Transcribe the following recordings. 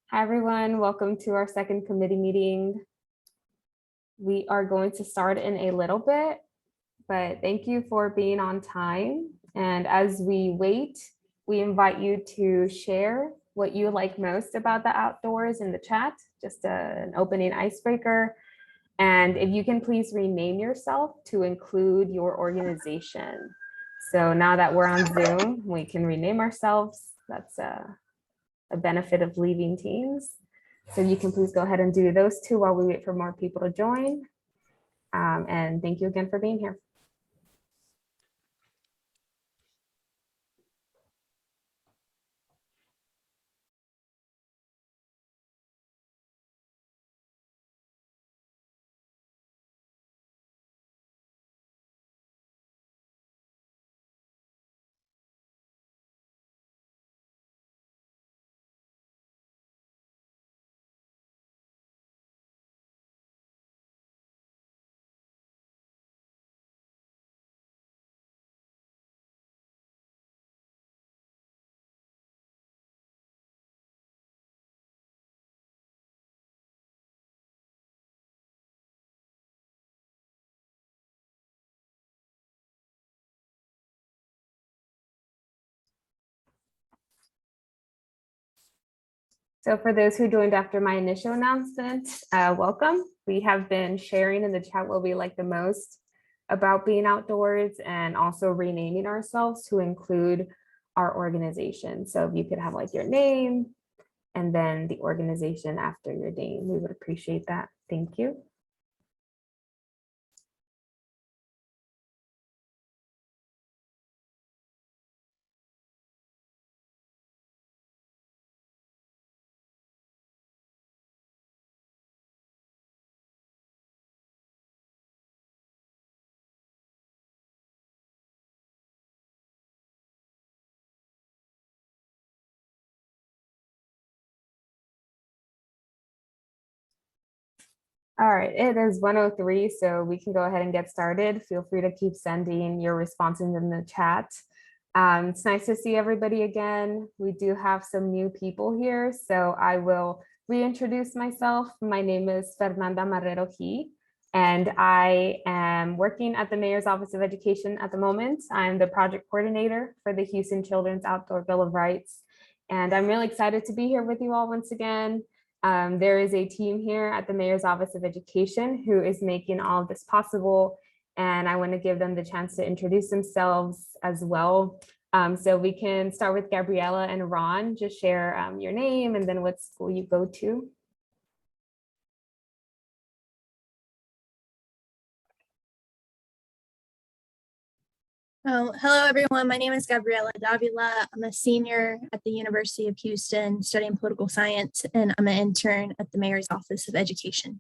Hi, everyone. Welcome to our second committee meeting. We are going to start in a little bit, but thank you for being on time. And as we wait, we invite you to share what you like most about the outdoors in the chat, just an opening icebreaker. And if you can please rename yourself to include your organization. So now that we're on Zoom, we can rename ourselves. That's a benefit of leaving Teams. So you can please go ahead and do those two while we wait for more people to join. And thank you again for being here. So for those who joined after my initial announcement, welcome. We have been sharing in the chat what we like the most about being outdoors and also renaming ourselves to include our organization. So if you could have like your name and then the organization after your name, we would appreciate that. Thank you. All right, it is 1:03, so we can go ahead and get started. Feel free to keep sending your responses in the chat. It's nice to see everybody again. We do have some new people here, so I will reintroduce myself. My name is Fernanda Marrero He, and I am working at the Mayor's Office of Education at the moment. I'm the project coordinator for the Houston Children's Outdoor Bill of Rights, and I'm really excited to be here with you all once again. There is a team here at the Mayor's Office of Education who is making all of this possible, and I want to give them the chance to introduce themselves as well. So we can start with Gabriella and Ron. Just share your name and then what school you go to. Oh, hello, everyone. My name is Gabriela Davila. I'm a senior at the University of Houston studying political science, and I'm an intern at the Mayor's Office of Education.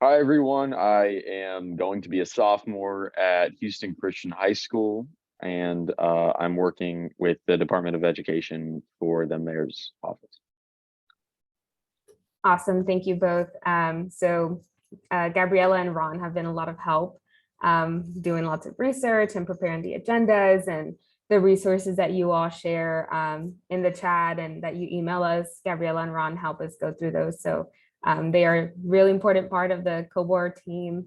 Hi, everyone. I am going to be a sophomore at Houston Christian High School, and I'm working with the Department of Education for the Mayor's Office. Awesome. Thank you both. Gabriella and Ron have been a lot of help doing lots of research and preparing the agendas and the resources that you all share in the chat and that you email us. Gabriella and Ron help us go through those. So they are a really important part of the COBOR team.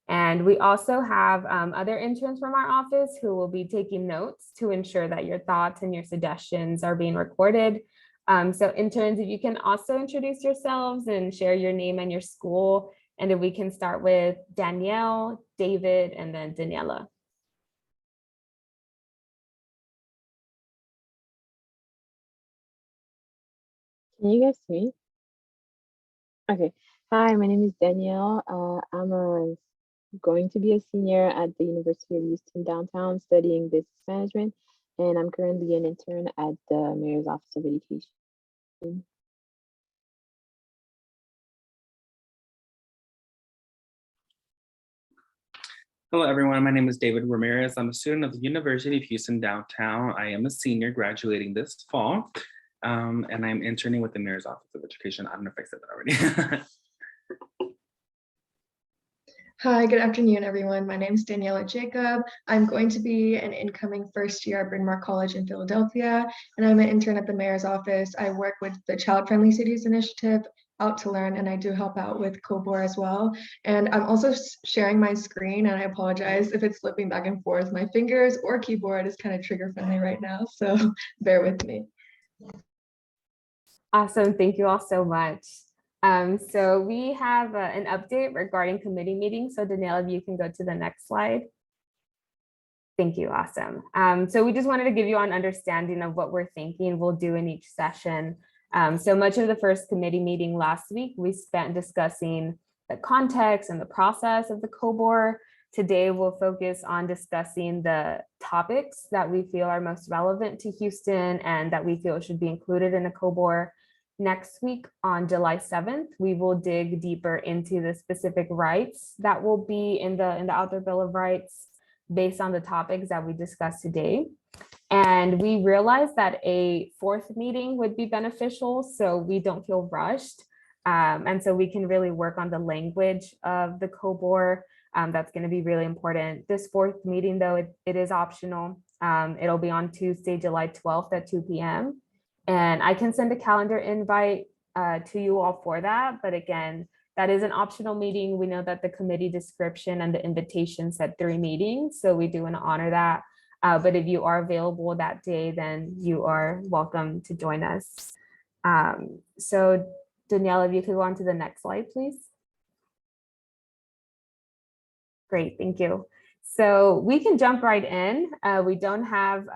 And we also have other interns from our office who will be taking notes to ensure that your thoughts and your suggestions are being recorded. So interns, if you can also introduce yourselves and share your name and your school. And then we can start with Danielle, David, and then Daniela. Can you guys see me? Okay. Hi, my name is Danielle. I'm going to be a senior at the University of Houston downtown studying business management, and I'm currently an intern at the Mayor's Office of Education. Hello, everyone. My name is David Ramirez. I'm a student of the University of Houston downtown. I am a senior graduating this fall, and I'm interning with the Mayor's Office of Education. I don't know if I said that already. Hi, good afternoon, everyone. My name is Daniela Jacob. I'm going to be an incoming first year at Bryn Mawr College in Philadelphia, and I'm an intern at the mayor's office. I work with the Child Friendly Cities Initiative, Out to Learn, and I do help out with COBOR as well. And I'm also sharing my screen, and I apologize if it's flipping back and forth. My fingers or keyboard is kind of trigger friendly right now, so bear with me. Awesome. Thank you all so much. So we have an update regarding committee meetings. So Danielle, if you can go to the next slide. Thank you. Awesome. So we just wanted to give you an understanding of what we're thinking we'll do in each session. So much of the first committee meeting last week, we spent discussing the context and the process of the COBOR. Today, we'll focus on discussing the topics that we feel are most relevant to Houston and that we feel should be included in a COBOR. Next week on July 7th, we will dig deeper into the specific rights that will be in the Outdoor Bill of Rights based on the topics that we discussed today. And we realized that a fourth meeting would be beneficial, so we don't feel rushed. And so we can really work on the language of the COBOR. That's going to be really important. This fourth meeting, though, it is optional. It'll be on Tuesday, July 12th at 2 p.m. And I can send a calendar invite to you all for that. But again, that is an optional meeting. We know that the committee description and the invitation said 3 meetings, so we do want to honor that. But if you are available that day, then you are welcome to join us. So Danielle, if you could go on to the next slide, please. Great, thank you. So we can jump right in. We don't have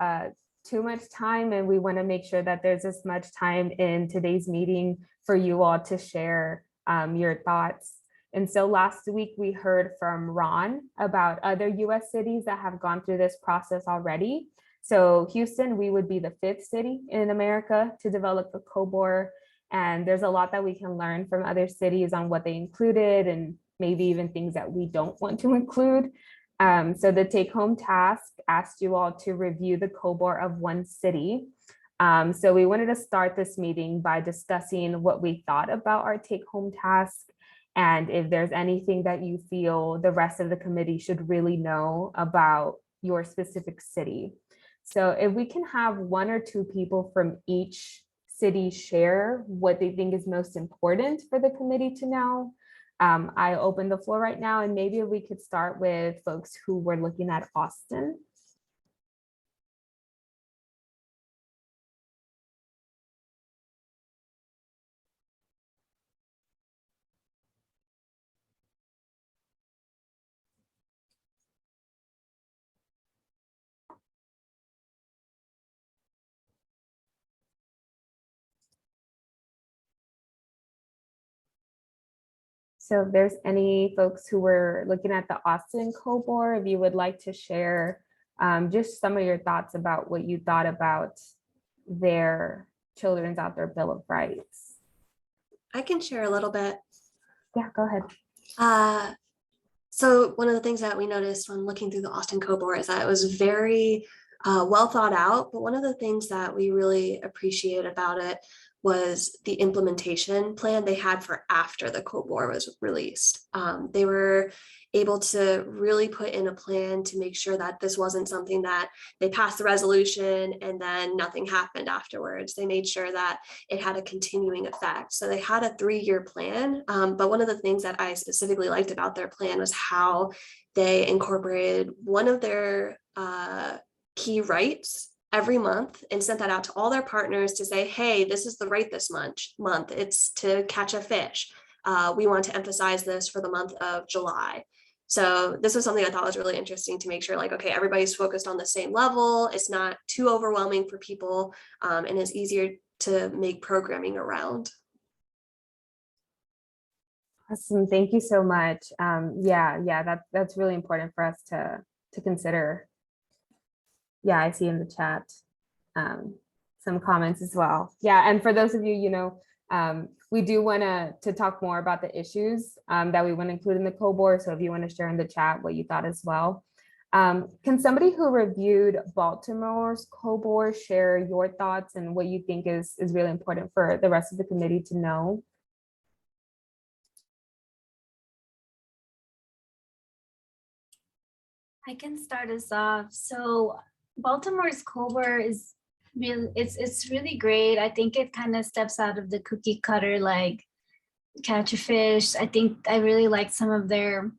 too much time, and we want to make sure that there's as much time in today's meeting for you all to share your thoughts. And so last week we heard from Ron about other US cities that have gone through this process already. So Houston, we would be the 5th city in America to develop the COBOR. And there's a lot that we can learn from other cities on what they included and maybe even things that we don't want to include. So the take-home task asked you all to review the COBOR of one city. So we wanted to start this meeting by discussing what we thought about our take-home task and if there's anything that you feel the rest of the committee should really know about your specific city. So if we can have 1 or 2 people from each city share what they think is most important for the committee to know. I open the floor right now, and maybe we could start with folks who were looking at Austin. So if there's any folks who were looking at the Austin COBOR, if you would like to share just some of your thoughts about what you thought about their Children's Outdoor Bill of Rights. I can share a little bit. Yeah, go ahead. So one of the things that we noticed when looking through the Austin COBOR is that it was very well thought out, but one of the things that we really appreciate about it was the implementation plan they had for after the COBOR was released. They were able to really put in a plan to make sure that this wasn't something that they passed the resolution and then nothing happened afterwards. They made sure that it had a continuing effect. So they had a 3-year plan, but one of the things that I specifically liked about their plan was how they incorporated one of their key rights every month and sent that out to all their partners to say, hey, this is the right this month. It's to catch a fish. We want to emphasize this for the month of July. So this was something I thought was really interesting to make sure like, okay, everybody's focused on the same level. It's not too overwhelming for people and it's easier to make programming around. Awesome, thank you so much. Yeah, that's really important for us to consider. Yeah, I see in the chat some comments as well. Yeah, and for those of you, we do want to talk more about the issues that we want to include in the COBOR. So if you want to share in the chat what you thought as well. Can somebody who reviewed Baltimore's COBOR share your thoughts and what you think is really important for the rest of the committee to know? I can start us off. So Baltimore's COBOR is really it's really great. I think it kind of steps out of the cookie cutter like catch a fish. I think I really like some of their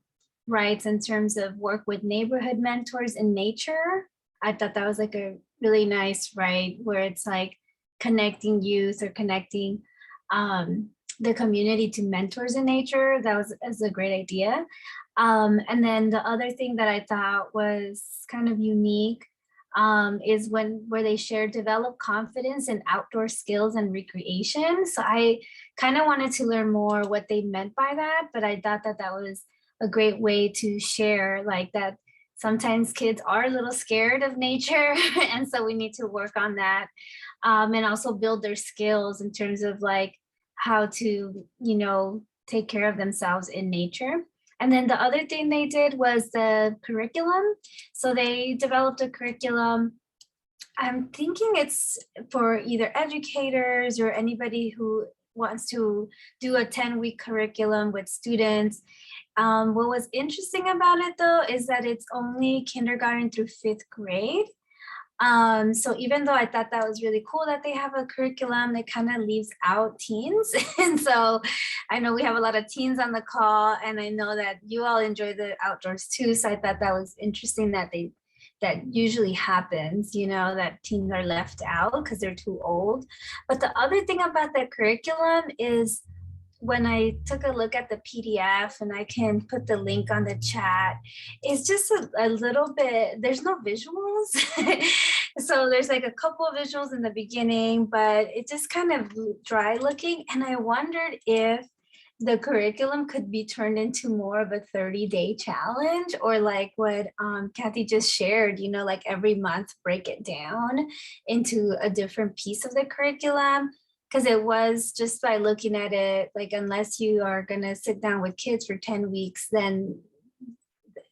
rights in terms of work with neighborhood mentors in nature. I thought that was like a really nice right where it's like connecting youth or connecting the community to mentors in nature. That was a great idea. And then the other thing that I thought was kind of unique is where they share develop confidence in outdoor skills and recreation. So I kind of wanted to learn more what they meant by that, but I thought that that was a great way to share like that sometimes kids are a little scared of nature and so we need to work on that and also build their skills in terms of like how to take care of themselves in nature. And then the other thing they did was the curriculum. So they developed a curriculum. I'm thinking it's for either educators or anybody who wants to do a 10-week curriculum with students. What was interesting about it though is that it's only kindergarten through 5th grade. So even though I thought that was really cool that they have a curriculum, it kind of leaves out teens. And so I know we have a lot of teens on the call and I know that you all enjoy the outdoors too. So I thought that was interesting that that usually happens, that teens are left out because they're too old. But the other thing about the curriculum is when I took a look at the PDF, and I can put the link on the chat, it's just a little bit, there's no visuals. So there's like a couple of visuals in the beginning, but it just kind of dry looking. And I wondered if the curriculum could be turned into more of a 30-day challenge, or like what Kathy just shared, like every month break it down into a different piece of the curriculum. Because it was just by looking at it, like unless you are going to sit down with kids for 10 weeks, then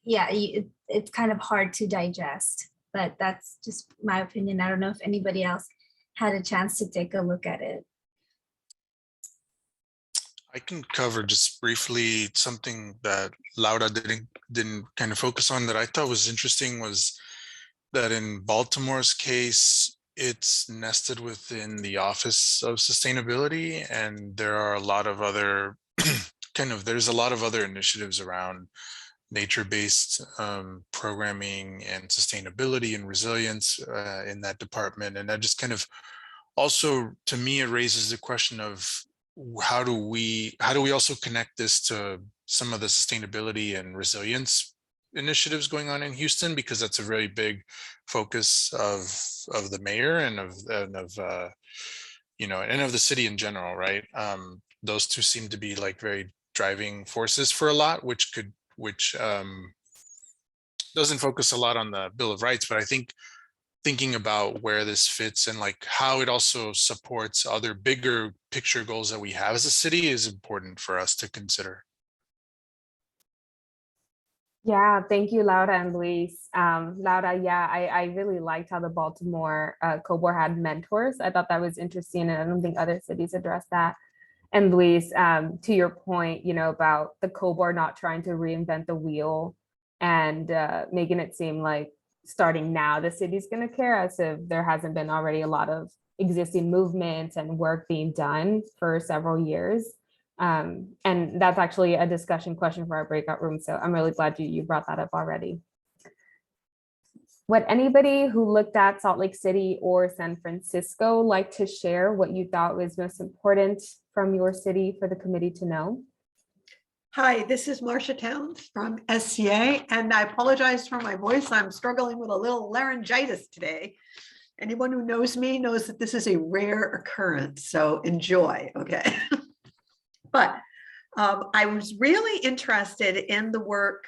yeah, it's kind of hard to digest. But that's just my opinion. I don't know if anybody else had a chance to take a look at it. I can cover just briefly something that Laura didn't kind of focus on that I thought was interesting, was that in Baltimore's case, it's nested within the Office of Sustainability, and there are a lot of other there's a lot of other initiatives around nature-based programming and sustainability and resilience in that department. And that just kind of also, to me, it raises the question of how do we also connect this to some of the sustainability and resilience initiatives going on in Houston, because that's a very big focus of the mayor and of the city in general, right? Those two seem to be like very driving forces for a lot, which doesn't focus a lot on the Bill of Rights, but I think thinking about where this fits and like how it also supports other bigger picture goals that we have as a city is important for us to consider. Yeah, thank you, Laura and Luis. Laura, yeah, I really liked how the Baltimore COBOR had mentors. I thought that was interesting, and I don't think other cities address that. And Luis, to your point, about the COBOR not trying to reinvent the wheel and making it seem like starting now the city's going to care, as if there hasn't been already a lot of existing movements and work being done for several years. And that's actually a discussion question for our breakout room. So I'm really glad you brought that up already. Would anybody who looked at Salt Lake City or San Francisco like to share what you thought was most important from your city for the committee to know? Hi, this is Marcia Towns from SCA, and I apologize for my voice. I'm struggling with a little laryngitis today. Anyone who knows me knows that this is a rare occurrence, so enjoy, okay? But I was really interested in the work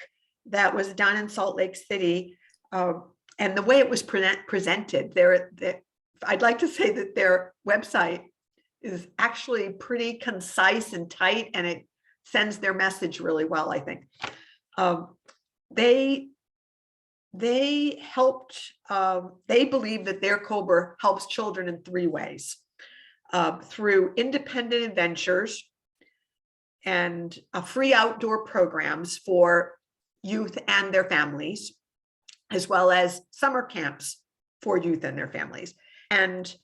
that was done in Salt Lake City and the way it was presented. I'd like to say that their website is actually pretty concise and tight, and it sends their message really well, I think. They helped, they believe that their COBOR helps children in 3 ways. Through independent adventures and free outdoor programs for youth and their families, as well as summer camps for youth and their families. And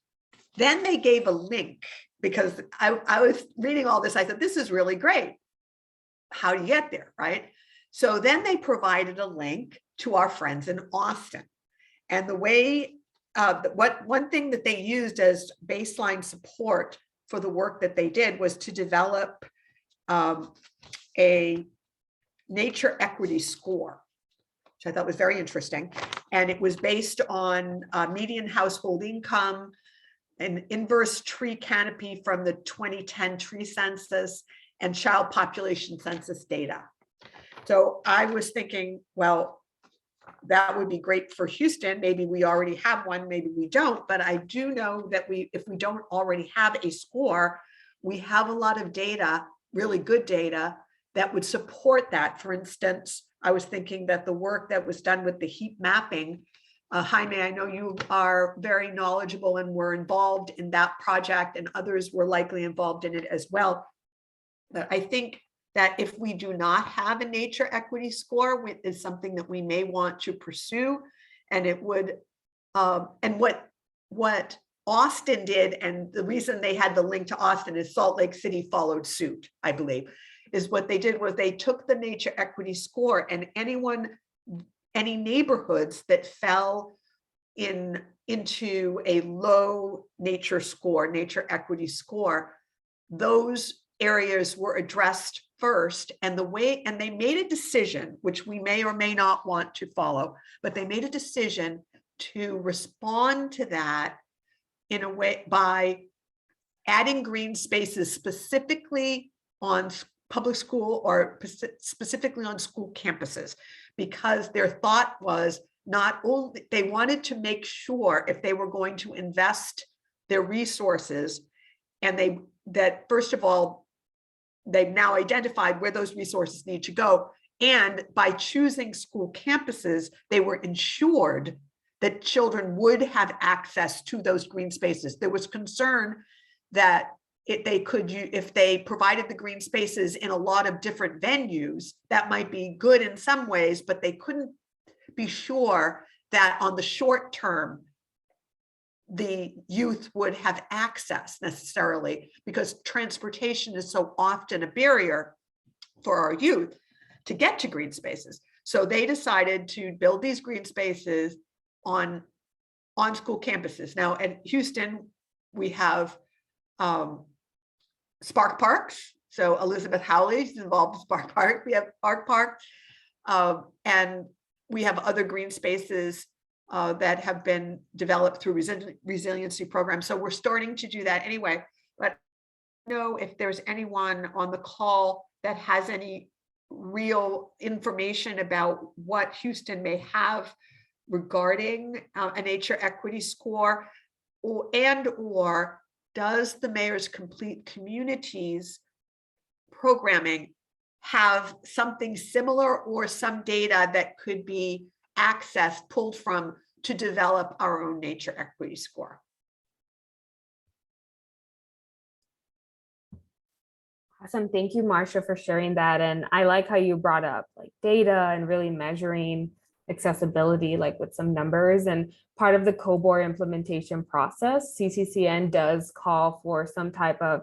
then they gave a link, because I was reading all this. I said, this is really great. How do you get there, right? So then they provided a link to our friends in Austin. And the way, one thing that they used as baseline support for the work that they did was to develop a nature equity score, which I thought was very interesting. And it was based on median household income, an inverse tree canopy from the 2010 tree census, and child population census data. So I was thinking, well, that would be great for Houston. Maybe we already have one, maybe we don't, but I do know that if we don't already have a score, we have a lot of data, really good data, that would support that. For instance, I was thinking that the work that was done with the heat mapping, Jaime, I know you are very knowledgeable and were involved in that project, and others were likely involved in it as well. But I think that if we do not have a nature equity score, is something that we may want to pursue. And it would, and what Austin did, and the reason they had the link to Austin is Salt Lake City followed suit, I believe, is what they did was they took the nature equity score, and any neighborhoods that fell into a low nature score, nature equity score, those areas were addressed first. And they made a decision, which we may or may not want to follow, but they made a decision to respond to that in a way by adding green spaces specifically on public school or specifically on school campuses, because their thought was not only they wanted to make sure if they were going to invest their resources, and that first of all, they've now identified where those resources need to go. And by choosing school campuses, they were ensured that children would have access to those green spaces. There was concern that if they provided the green spaces in a lot of different venues, that might be good in some ways, but they couldn't be sure that on the short term, the youth would have access necessarily, because transportation is so often a barrier for our youth to get to green spaces. So they decided to build these green spaces on school campuses. Now at Houston, we have Spark Parks. So Elizabeth Howley is involved in Spark Park. We have Spark Park, and we have other green spaces that have been developed through resiliency programs. So we're starting to do that anyway. But I don't know if there's anyone on the call that has any real information about what Houston may have regarding a nature equity score, or does the Mayor's Complete Communities programming have something similar or some data that could be accessed, pulled from, to develop our own nature equity score? Awesome. Thank you, Marcia, for sharing that. And I like how you brought up like data and really measuring accessibility, like with some numbers. And part of the COBOR implementation process, CCCN does call for some type of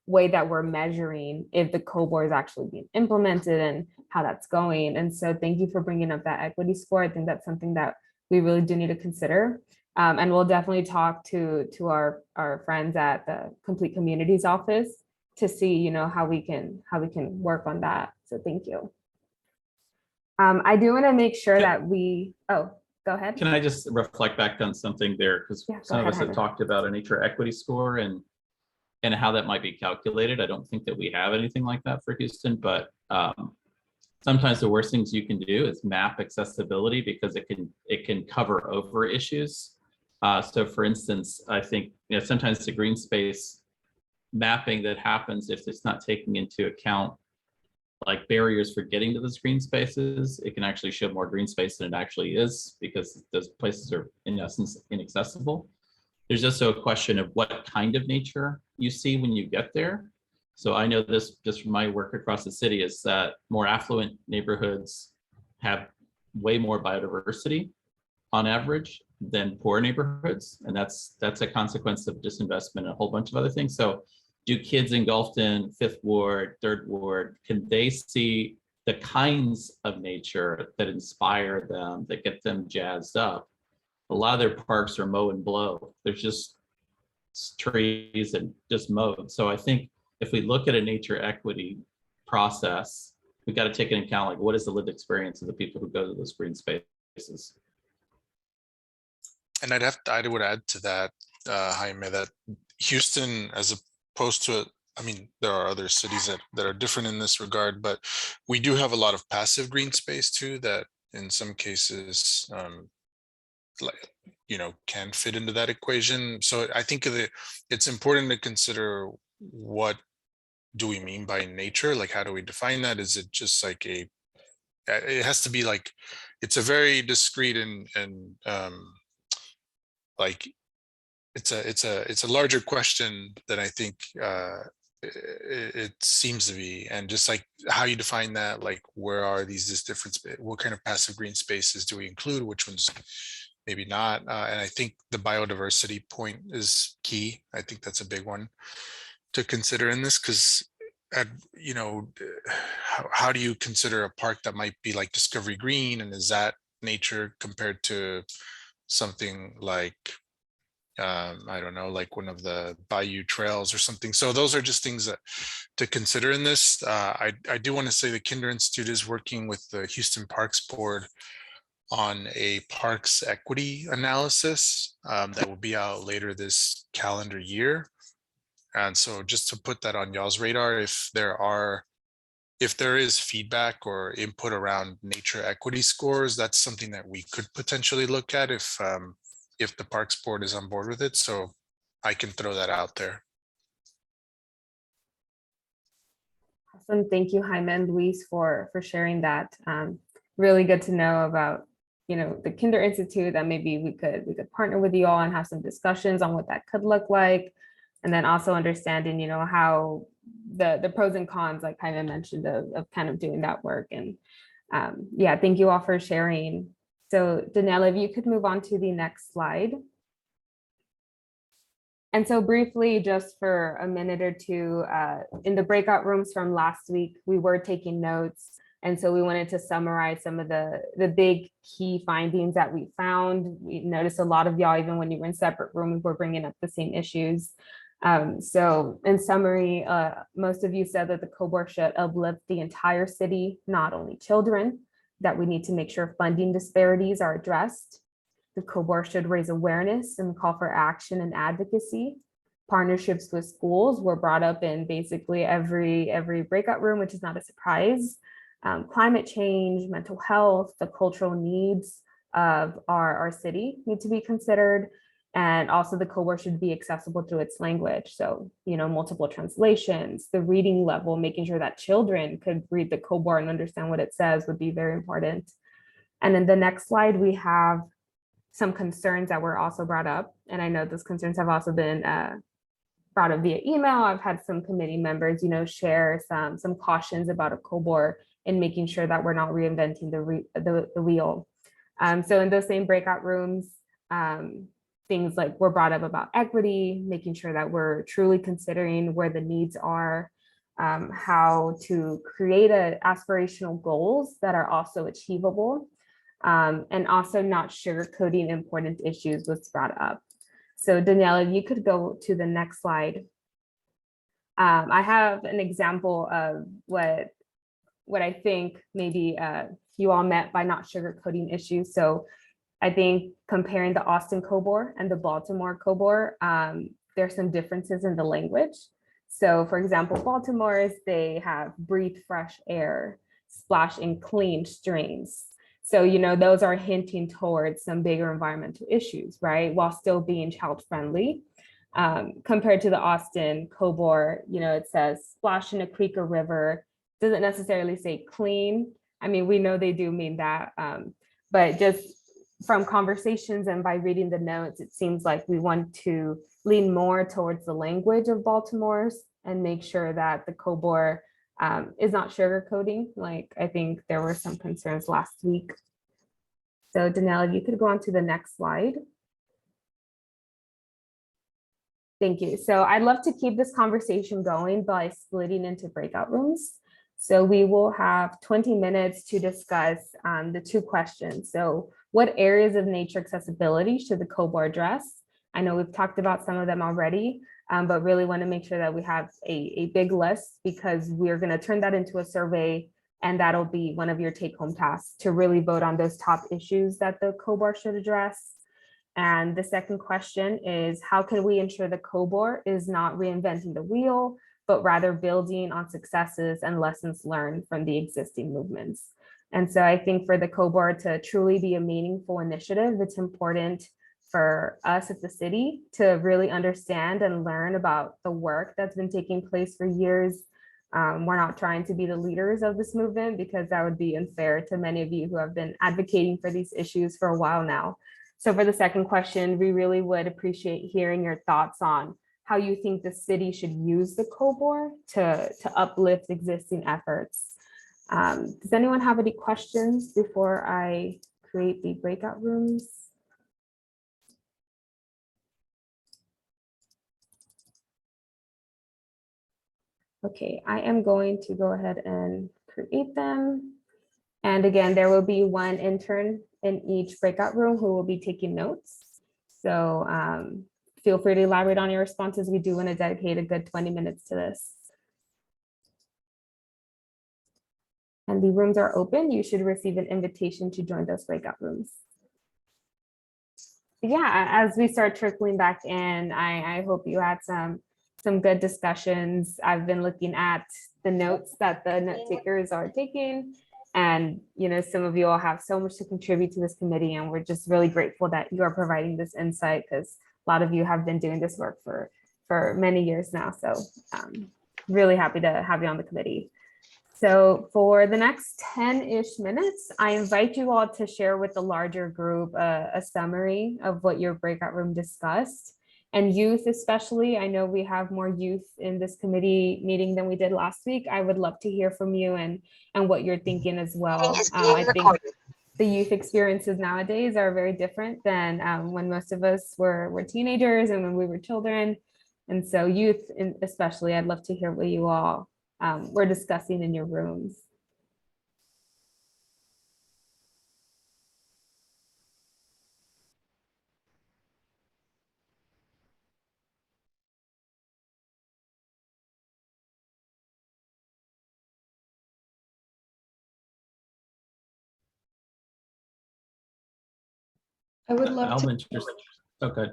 way that we're measuring if the COBOR is actually being implemented and how that's going. And so thank you for bringing up that equity score. I think that's something that we really do need to consider. And we'll definitely talk to our friends at the Complete Communities office to see, you know, how we can work on that. So thank you. I do want to make sure that go ahead. Can I just reflect back on something there? Because some of us have talked about a nature equity score and how that might be calculated. I don't think that we have anything like that for Houston, but sometimes the worst things you can do is map accessibility, because it can cover over issues. So for instance, I think, you know, sometimes the green space mapping that happens, if it's not taking into account like barriers for getting to those green spaces, it can actually show more green space than it actually is, because those places are in essence inaccessible. There's also a question of what kind of nature you see when you get there. So I know this just from my work across the city is that more affluent neighborhoods have way more biodiversity on average than poor neighborhoods. And that's a consequence of disinvestment and a whole bunch of other things. So do kids in Gulfton, 5th Ward, 3rd Ward, can they see the kinds of nature that inspire them, that get them jazzed up? A lot of their parks are mow and blow. There's just trees and just mowed. So I think if we look at a nature equity process, we've got to take into account, like, what is the lived experience of the people who go to those green spaces? And I would add to that, Jaime, that Houston, as opposed to, I mean, there are other cities that are different in this regard, but we do have a lot of passive green space too, that in some cases, like, you know, can fit into that equation. So I think it's important to consider, what do we mean by nature? Like, how do we define that? Is it just like it has to be like, it's a very discrete and like it's a larger question than I think it seems to be. And just like how you define that, like, where are these different, what kind of passive green spaces do we include, which ones maybe not? And I think the biodiversity point is key. I think that's a big one to consider in this, because you know, how do you consider a park that might be like Discovery Green, and is that nature compared to something like I don't know, like one of the Bayou Trails or something? So those are just things that to consider in this. I do want to say the Kinder Institute is working with the Houston Parks Board on a parks equity analysis that will be out later this calendar year. And so just to put that on y'all's radar, if there is feedback or input around nature equity scores, that's something that we could potentially look at if the Parks Board is on board with it. So I can throw that out there. Awesome. Thank you, Jaime and Luis, for sharing that. Really good to know about, you know, the Kinder Institute, that maybe we could partner with you all and have some discussions on what that could look like. And then also understanding, you know, how the pros and cons, like Jaime mentioned, of kind of doing that work. And yeah, thank you all for sharing. So Daniela, if you could move on to the next slide. And so briefly, just for a minute or two, in the breakout rooms from last week, we were taking notes. And so we wanted to summarize some of the big key findings that we found. We noticed a lot of y'all, even when you were in separate rooms, were bringing up the same issues. So in summary, most of you said that the COBOR should uplift the entire city, not only children, that we need to make sure funding disparities are addressed. The COBOR should raise awareness and call for action and advocacy. Partnerships with schools were brought up in basically every breakout room, which is not a surprise. Climate change, mental health, the cultural needs of our city need to be considered. And also the COBOR should be accessible through its language. So, you know, multiple translations, the reading level, making sure that children could read the COBOR and understand what it says would be very important. And then the next slide, we have some concerns that were also brought up. And I know those concerns have also been brought up via email. I've had some committee members, you know, share some cautions about a COBOR and making sure that we're not reinventing the wheel. So in those same breakout rooms, things like were brought up about equity, making sure that we're truly considering where the needs are, how to create aspirational goals that are also achievable, and also not sugarcoating important issues was brought up. So Daniela, if you could go to the next slide. I have an example of what I think maybe you all meant by not sugarcoating issues. So I think comparing the Austin COBOR and the Baltimore COBOR, there's some differences in the language. So for example, Baltimore's, they have breathe fresh air, splash in clean streams. So, you know, those are hinting towards some bigger environmental issues, right? While still being child friendly. Compared to the Austin COBOR, you know, it says splash in a creek or river, doesn't necessarily say clean. I mean, we know they do mean that, but just from conversations and by reading the notes, it seems like we want to lean more towards the language of Baltimore's and make sure that the COBOR is not sugarcoating. Like I think there were some concerns last week. So Danelle, if you could go on to the next slide. Thank you. So I'd love to keep this conversation going by splitting into breakout rooms. So we will have 20 minutes to discuss the two questions. So what areas of nature accessibility should the COBOR address? I know we've talked about some of them already, but really want to make sure that we have a big list, because we're going to turn that into a survey, and that'll be one of your take-home tasks to really vote on those top issues that the COBOR should address. And the second question is, how can we ensure the COBOR is not reinventing the wheel, but rather building on successes and lessons learned from the existing movements? And so I think for the COBOR to truly be a meaningful initiative, it's important for us as the city to really understand and learn about the work that's been taking place for years. We're not trying to be the leaders of this movement, because that would be unfair to many of you who have been advocating for these issues for a while now. So for the second question, we really would appreciate hearing your thoughts on how you think the city should use the COBOR to uplift existing efforts. Does anyone have any questions before I create the breakout rooms? Okay, I am going to go ahead and create them. And again, there will be one intern in each breakout room who will be taking notes. So feel free to elaborate on your responses. We do want to dedicate a good 20 minutes to this. And the rooms are open. You should receive an invitation to join those breakout rooms. Yeah, as we start trickling back in, I hope you had some good discussions. I've been looking at the notes that the note takers are taking. And, you know, some of you all have so much to contribute to this committee, and we're just really grateful that you are providing this insight, because a lot of you have been doing this work for many years now. So really happy to have you on the committee. So for the next 10-ish minutes, I invite you all to share with the larger group a summary of what your breakout room discussed. And youth especially, I know we have more youth in this committee meeting than we did last week. I would love to hear from you and what you're thinking as well. I think the youth experiences nowadays are very different than when most of us were teenagers and when we were children. And so youth especially, I'd love to hear what you all were discussing in your rooms. I would love to. Okay.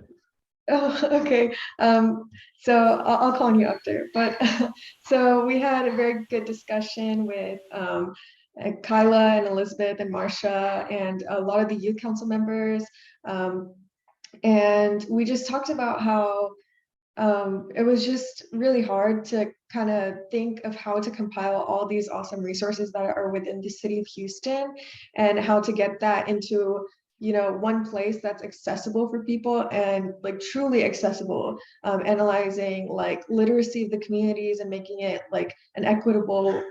Oh, okay. So I'll call on you after. But so we had a very good discussion with Kyla and Elizabeth and Marcia and a lot of the youth council members. And we just talked about how it was just really hard to kind of think of how to compile all these awesome resources that are within the city of Houston, and how to get that into, you know, one place that's accessible for people and like truly accessible, analyzing like literacy of the communities and making it like an equitable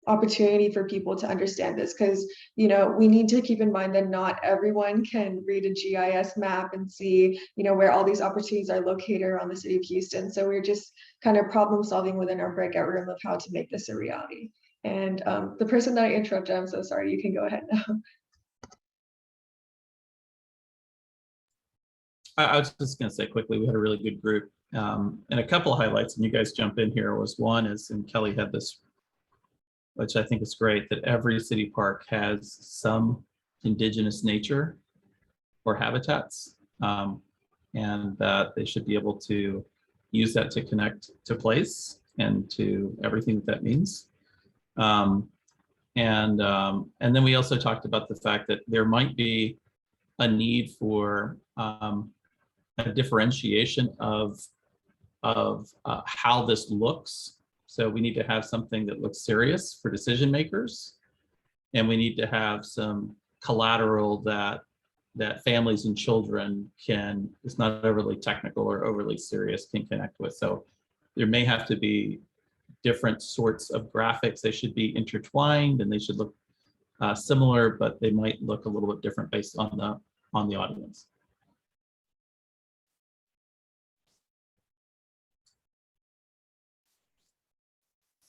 opportunity for people to understand this, because, you know, we need to keep in mind that not everyone can read a GIS map and see, you know, where all these opportunities are located around the city of Houston. So we're just kind of problem solving within our breakout room of how to make this a reality. And the person that I interrupted, I'm so sorry, you can go ahead now. I was just going to say quickly, we had a really good group, and a couple of highlights, and you guys jump in here. Was one is, and Kelly had this, which I think is great, that every city park has some indigenous nature or habitats, and that they should be able to use that to connect to place and to everything that means. And then we also talked about the fact that there might be a need for a differentiation of how this looks. So we need to have something that looks serious for decision makers, and we need to have some collateral that families and children can, it's not overly technical or overly serious, can connect with. So there may have to be different sorts of graphics. They should be intertwined, and they should look similar, but they might look a little bit different based on the audience.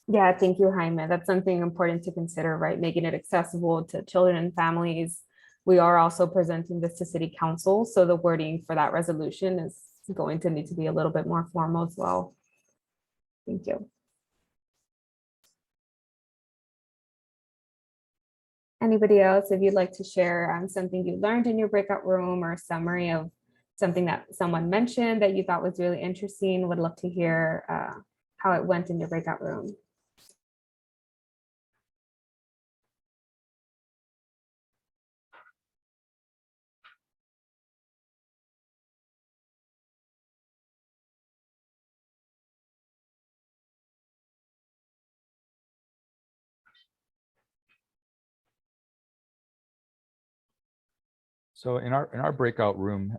Yeah, thank you, Jaime. That's something important to consider, right? Making it accessible to children and families. We are also presenting this to City Council, so the wording for that resolution is going to need to be a little bit more formal as well. Thank you. Anybody else, if you'd like to share something you learned in your breakout room or a summary of something that someone mentioned that you thought was really interesting, would love to hear how it went in your breakout room. So in our breakout room,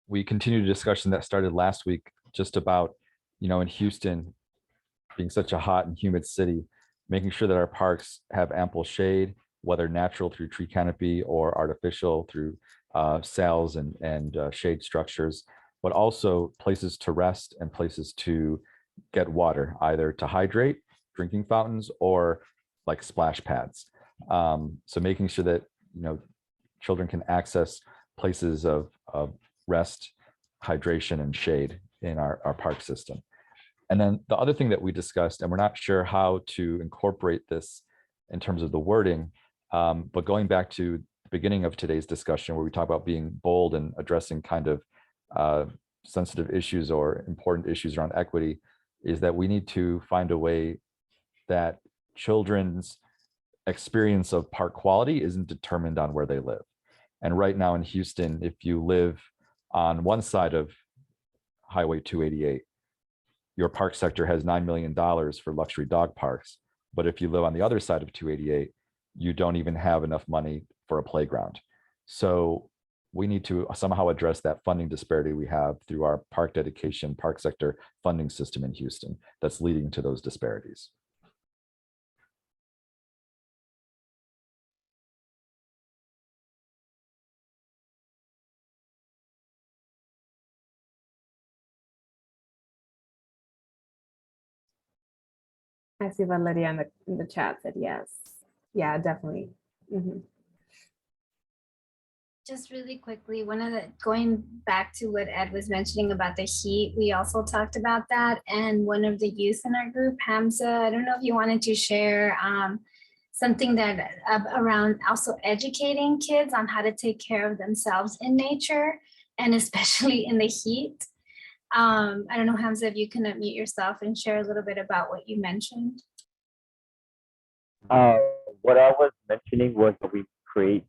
we continued a discussion that started last week just about, in Houston being such a hot and humid city, making sure that our parks have ample shade, whether natural through tree canopy or artificial through sails and shade structures, but also places to rest and places to get water, either to hydrate, drinking fountains, or like splash pads. So making sure that, children can access places of rest, hydration, and shade in our park system. And then the other thing that we discussed, and we're not sure how to incorporate this in terms of the wording, but going back to the beginning of today's discussion where we talk about being bold and addressing kind of sensitive issues or important issues around equity, is that we need to find a way that children's experience of park quality isn't determined on where they live. And right now in Houston, if you live on one side of Highway 288, your park sector has $9 million for luxury dog parks. But if you live on the other side of 288, you don't even have enough money for a playground. So we need to somehow address that funding disparity we have through our park dedication, park sector funding system in Houston that's leading to those disparities. I see that Lydia in the chat said yes. Yeah, definitely. Just really quickly, going back to what Ed was mentioning about the heat, we also talked about that. And one of the youth in our group, Hamza, I don't know if you wanted to share something that around also educating kids on how to take care of themselves in nature and especially in the heat. I don't know, Hamza, if you can unmute yourself and share a little bit about what you mentioned. What I was mentioning was that we create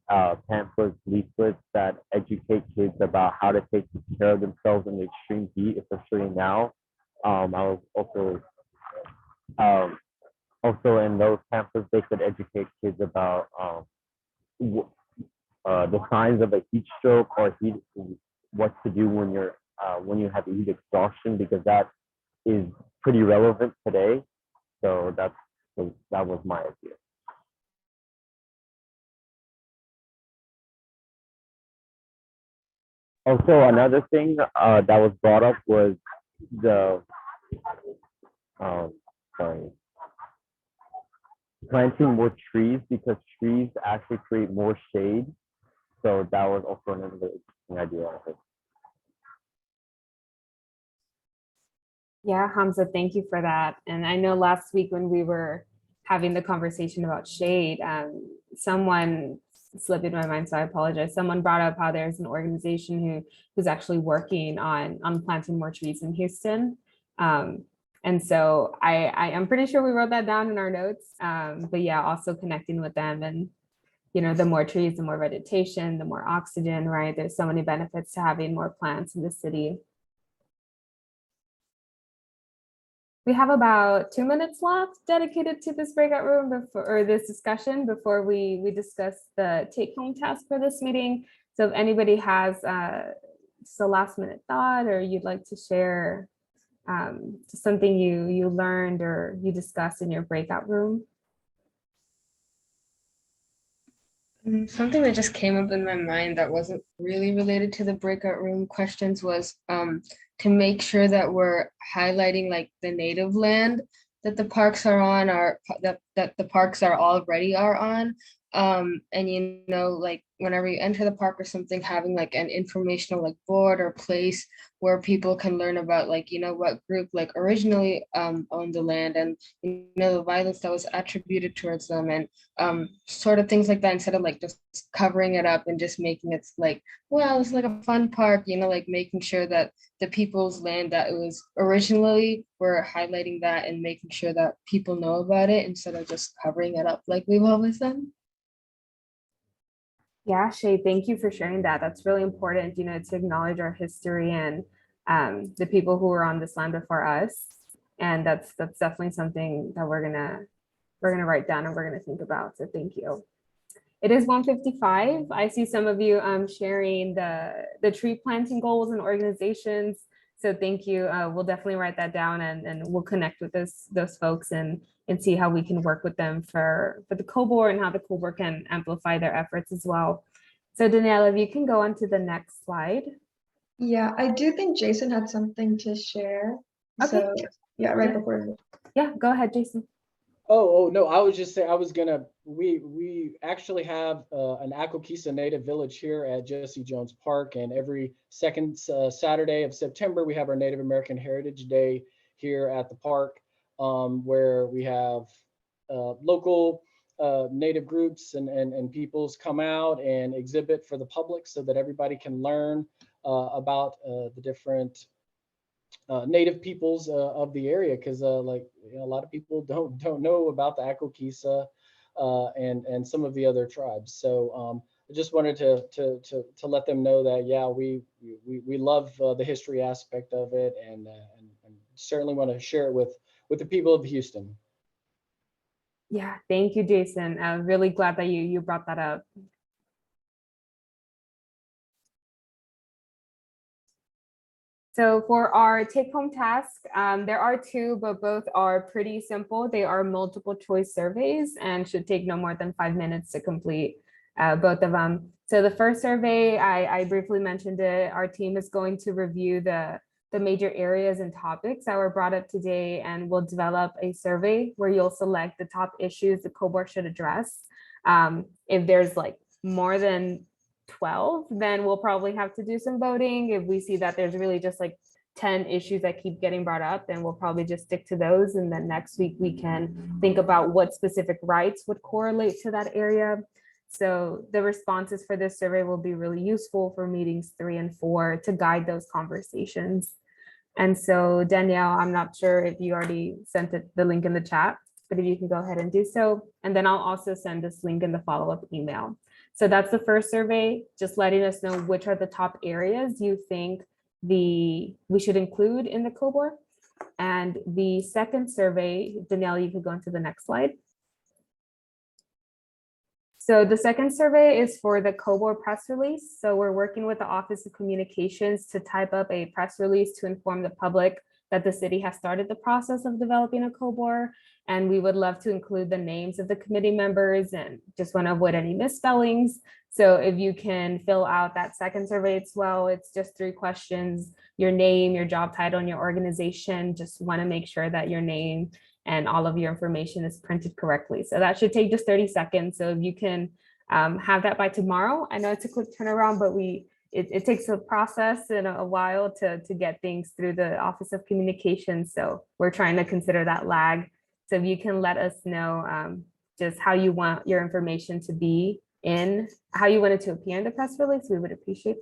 pamphlets, leaflets that educate kids about how to take care of themselves in the extreme heat, especially now. I was also in those pamphlets, they could educate kids about the signs of a heat stroke or what to do when you have heat exhaustion, because that is pretty relevant today. So that was my idea. Also, another thing that was brought up was the planting more trees, because trees actually create more shade. So that was also another interesting idea. Yeah, Hamza, thank you for that. And I know last week when we were having the conversation about shade, someone slipped into my mind, so I apologize. Someone brought up how there's an organization who's actually working on planting more trees in Houston. And so I am pretty sure we wrote that down in our notes. But yeah, also connecting with them, and the more trees, the more vegetation, the more oxygen, right? There's so many benefits to having more plants in the city. We have about 2 minutes left dedicated to this breakout room or this discussion before we discuss the take-home task for this meeting. So if anybody has just a last-minute thought, or you'd like to share something you learned or you discussed in your breakout room. Something that just came up in my mind that wasn't really related to the breakout room questions was to make sure that we're highlighting like the native land that the parks are on, or that the parks are already are on. And like whenever you enter the park or something, having like an informational like board or place where people can learn about like what group like originally owned the land, and the violence that was attributed towards them, and sort of things like that, instead of like just covering it up and just making it like, well, it's like a fun park, like making sure that the people's land that it was originally, we're highlighting that and making sure that people know about it instead of just covering it up like we've always done. Yeah, Shay, thank you for sharing that. That's really important, to acknowledge our history and the people who were on this land before us. And that's definitely something that we're gonna write down and we're gonna think about. So thank you. It is 1:55. I see some of you sharing the tree planting goals and organizations. So thank you. We'll definitely write that down, and we'll connect with those folks and see how we can work with them for the COBOR and how the COBOR can amplify their efforts as well. So Danielle, if you can go on to the next slide. Yeah, I do think Jason had something to share. Okay. So yeah, right before. Yeah, go ahead, Jason. Oh no, I was just saying, we actually have an Akokisa Native Village here at Jesse Jones Park, and every second Saturday of September, we have our Native American Heritage Day here at the park, where we have local Native groups and peoples come out and exhibit for the public so that everybody can learn about the different Native peoples of the area, because a lot of people don't know about the Akokisa and some of the other tribes. So I just wanted to let them know that we love the history aspect of it, and certainly want to share it with the people of Houston. Yeah, thank you, Jason. I'm really glad that you brought that up. So for our take-home task, there are two, but both are pretty simple. They are multiple choice surveys and should take no more than 5 minutes to complete both of them. So the first survey, I briefly mentioned it. Our team is going to review the major areas and topics that were brought up today, and we'll develop a survey where you'll select the top issues the COBOR should address. If there's like more than 12, then we'll probably have to do some voting. If we see that there's really just like 10 issues that keep getting brought up, then we'll probably just stick to those. And then next week we can think about what specific rights would correlate to that area. So the responses for this survey will be really useful for meetings 3 and 4 to guide those conversations. And so Danielle, I'm not sure if you already sent the link in the chat, but if you can go ahead and do so. And then I'll also send this link in the follow-up email. So that's the first survey, just letting us know which are the top areas you think we should include in the COBOR. And the second survey, Danielle, you can go into the next slide. So the second survey is for the COBOR press release. So we're working with the Office of Communications to type up a press release to inform the public that the city has started the process of developing a COBOR. And we would love to include the names of the committee members and just want to avoid any misspellings. So if you can fill out that second survey as well, it's just 3 questions: your name, your job title, and your organization. Just want to make sure that your name and all of your information is printed correctly. So that should take just 30 seconds. So if you can have that by tomorrow. I know it's a quick turnaround, but it takes a process and a while to get things through the Office of Communications. So we're trying to consider that lag. So if you can let us know just how you want your information to be how you want it to appear in the press release, we would appreciate that.